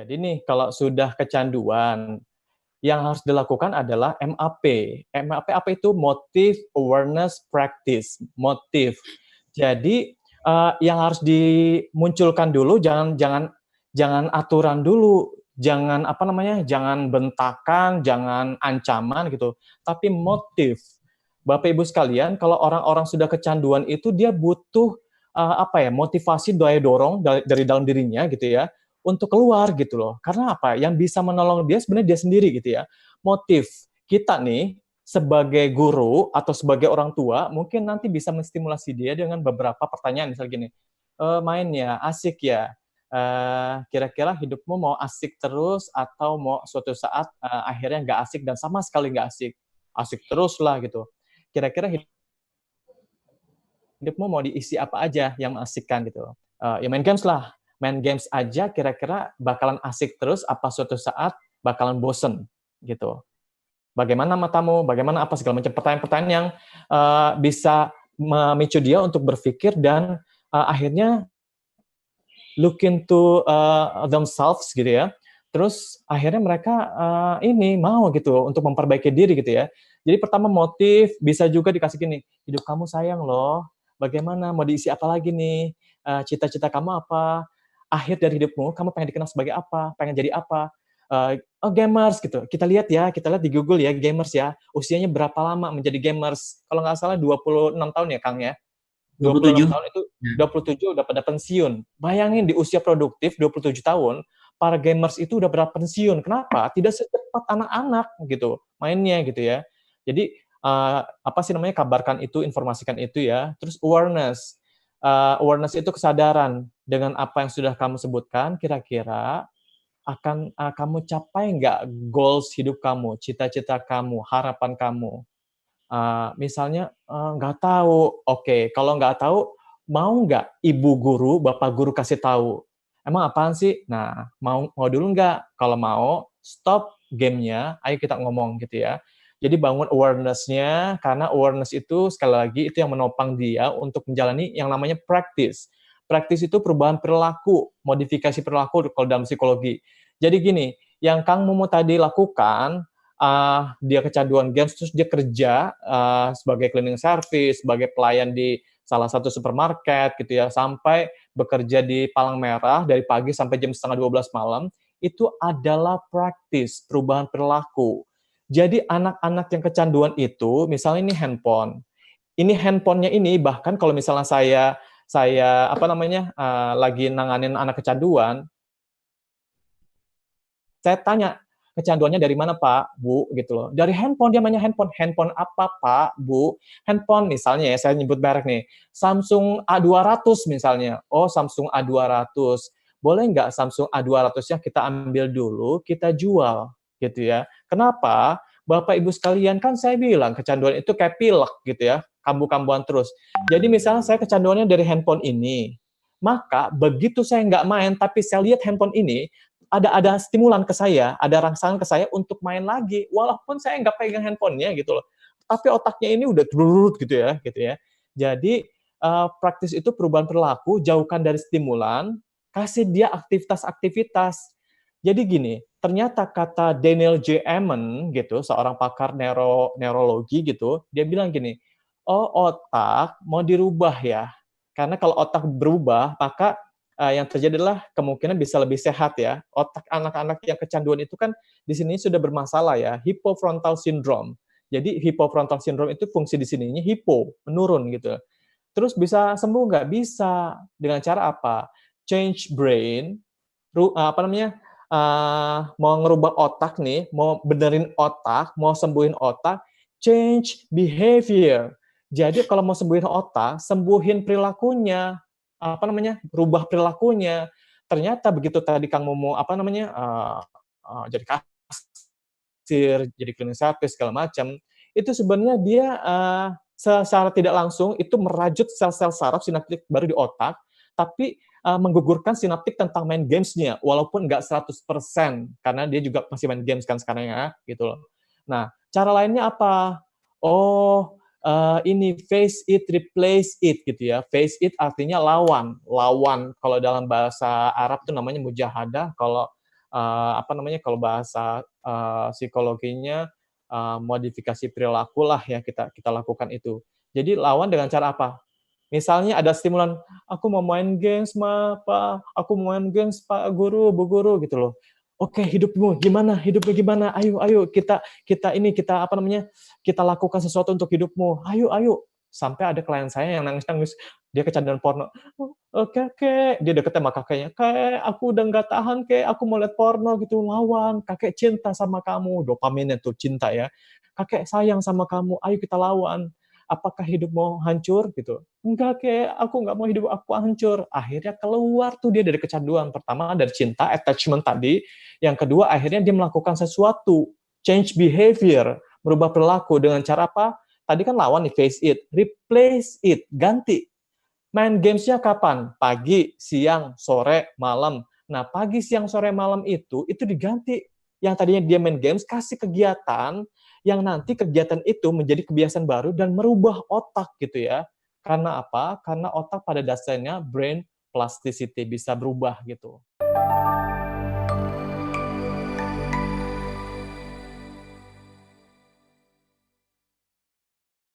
Jadi nih, kalau sudah kecanduan, yang harus dilakukan adalah MAP. MAP apa itu? Motive Awareness Practice. Motif. Jadi yang harus dimunculkan dulu, jangan aturan dulu, jangan apa namanya, jangan bentakan, jangan ancaman gitu, tapi motif. Bapak Ibu sekalian, kalau orang-orang sudah kecanduan itu dia butuh apa ya, motivasi, daya dorong dari dalam dirinya gitu ya, untuk keluar gitu loh. Karena apa? Yang bisa menolong dia sebenarnya dia sendiri gitu ya. Motif kita nih sebagai guru atau sebagai orang tua mungkin nanti bisa menstimulasi dia dengan beberapa pertanyaan, misalnya gini, main ya, asik ya, kira-kira hidupmu mau asik terus atau mau suatu saat akhirnya nggak asik dan sama sekali nggak asik, asik terus lah gitu. Kira-kira hidupmu mau diisi apa aja yang mengasikkan gitu. Ya main games lah, main games aja kira-kira bakalan asik terus apa suatu saat bakalan bosen gitu. Bagaimana matamu, bagaimana apa segala macam pertanyaan-pertanyaan yang bisa memicu dia untuk berpikir dan akhirnya look into themselves gitu ya. Terus akhirnya mereka ini mau gitu untuk memperbaiki diri gitu ya. Jadi pertama motif, bisa juga dikasih gini, hidup kamu sayang loh, bagaimana mau diisi apa lagi nih, cita-cita kamu apa, akhir dari hidupmu kamu pengen dikenal sebagai apa, pengen jadi apa. Oh gamers gitu, kita lihat di Google ya gamers ya, usianya berapa lama menjadi gamers, kalau nggak salah 26 tahun ya Kang ya, 26 27. tahun itu Ya. 27 udah pada pensiun. Bayangin di usia produktif 27 tahun, para gamers itu udah pada pensiun. Kenapa? Tidak secepat anak-anak gitu mainnya gitu ya. Jadi apa sih namanya, kabarkan itu, informasikan itu ya. Terus awareness. Awareness itu kesadaran dengan apa yang sudah kamu sebutkan, kira-kira akan kamu capai nggak goals hidup kamu, cita-cita kamu, harapan kamu. Misalnya, nggak tahu, oke, kalau nggak tahu, mau nggak ibu guru, bapak guru kasih tahu? Emang apaan sih? Nah, mau dulu nggak? Kalau mau, stop gamenya, ayo kita ngomong gitu ya. Jadi bangun awareness-nya, karena awareness itu sekali lagi itu yang menopang dia untuk menjalani yang namanya practice. Practice itu perubahan perilaku, modifikasi perilaku kalau dalam psikologi. Jadi gini, yang Kang Mumu tadi lakukan, dia kecanduan games terus dia kerja sebagai cleaning service, sebagai pelayan di salah satu supermarket gitu ya, sampai bekerja di palang merah dari pagi sampai jam setengah 12 malam, itu adalah praktis perubahan perilaku. Jadi anak-anak yang kecanduan itu, misalnya ini handphonenya ini bahkan kalau misalnya saya apa namanya lagi nanganin anak kecanduan, saya tanya, kecanduannya dari mana Pak, Bu, gitu loh. Dari handphone, dia mainnya handphone. Handphone apa Pak, Bu? Handphone misalnya ya, saya nyebut merek nih, Samsung A200 misalnya. Oh, Samsung A200. Boleh nggak Samsung A200-nya kita ambil dulu, kita jual, gitu ya. Kenapa? Bapak Ibu sekalian, kan saya bilang kecanduan itu kayak pilek gitu ya, kambuh-kambuhan terus. Jadi misalnya saya kecanduannya dari handphone ini, maka begitu saya nggak main, tapi saya lihat handphone ini, ada stimulan ke saya, ada rangsangan ke saya untuk main lagi, walaupun saya nggak pegang handphonenya gitu loh. Tapi otaknya ini udah drut gitu ya, gitu ya. Jadi praktis itu perubahan perilaku, jauhkan dari stimulan, kasih dia aktivitas-aktivitas. Jadi gini, ternyata kata Daniel J. Amen gitu, seorang pakar neurologi gitu, dia bilang gini, oh otak mau dirubah ya, karena kalau otak berubah, maka yang terjadi adalah kemungkinan bisa lebih sehat ya. Otak anak-anak yang kecanduan itu kan di sini sudah bermasalah ya, hipofrontal syndrome. Jadi hipofrontal syndrome itu fungsi di sininya hipo, menurun gitu. Terus bisa sembuh nggak? Bisa. Dengan cara apa? Change brain, apa namanya? Mau ngerubah otak nih, mau benerin otak, mau sembuhin otak, change behavior. Jadi kalau mau sembuhin otak, sembuhin perilakunya, apa namanya? Rubah perilakunya. Ternyata begitu tadi Kang Momo apa namanya? Jadi kasir, jadi cleaning service segala macam, itu sebenarnya dia secara tidak langsung itu merajut sel-sel saraf sinaptik baru di otak, tapi menggugurkan sinaptik tentang main gamesnya, walaupun nggak 100%, karena dia juga masih main games kan sekarang ya, gitu loh. Nah, cara lainnya apa? Oh, ini face it, replace it gitu ya. Face it artinya lawan. Lawan kalau dalam bahasa Arab itu namanya mujahadah, kalau apa namanya, kalau bahasa, psikologinya, modifikasi perilaku lah ya kita kita lakukan itu. Jadi lawan dengan cara apa? Misalnya ada stimulan, "Aku mau main games Ma, Pa, aku mau main games Pak Guru, Bu Guru," gitu loh. "Oke, hidupmu gimana hidupmu gimana? Ayo ayo kita kita ini, kita apa namanya, kita lakukan sesuatu untuk hidupmu. Ayo ayo." Sampai ada klien saya yang nangis-nangis, dia kecanduan porno. Kakek," dia deket sama kakeknya, "Kek, aku udah nggak tahan Kek, aku mau lihat porno gitu, lawan, kakek cinta sama kamu." Dopaminnya tuh, cinta ya. "Kakek sayang sama kamu, ayo kita lawan. Apakah hidupmu hancur?" Gitu. "Enggak Kek, aku nggak mau hidup aku hancur." Akhirnya keluar tuh dia dari kecanduan. Pertama dari cinta, attachment tadi, yang kedua akhirnya dia melakukan sesuatu, change behavior, merubah perilaku dengan cara apa? Tadi kan lawan nih, face it, replace it, ganti. Main games-nya kapan? Pagi, siang, sore, malam. Nah, pagi, siang, sore, malam itu diganti. Yang tadinya dia main games, kasih kegiatan, yang nanti kegiatan itu menjadi kebiasaan baru dan merubah otak gitu ya. Karena apa? Karena otak pada dasarnya brain plasticity, bisa berubah gitu.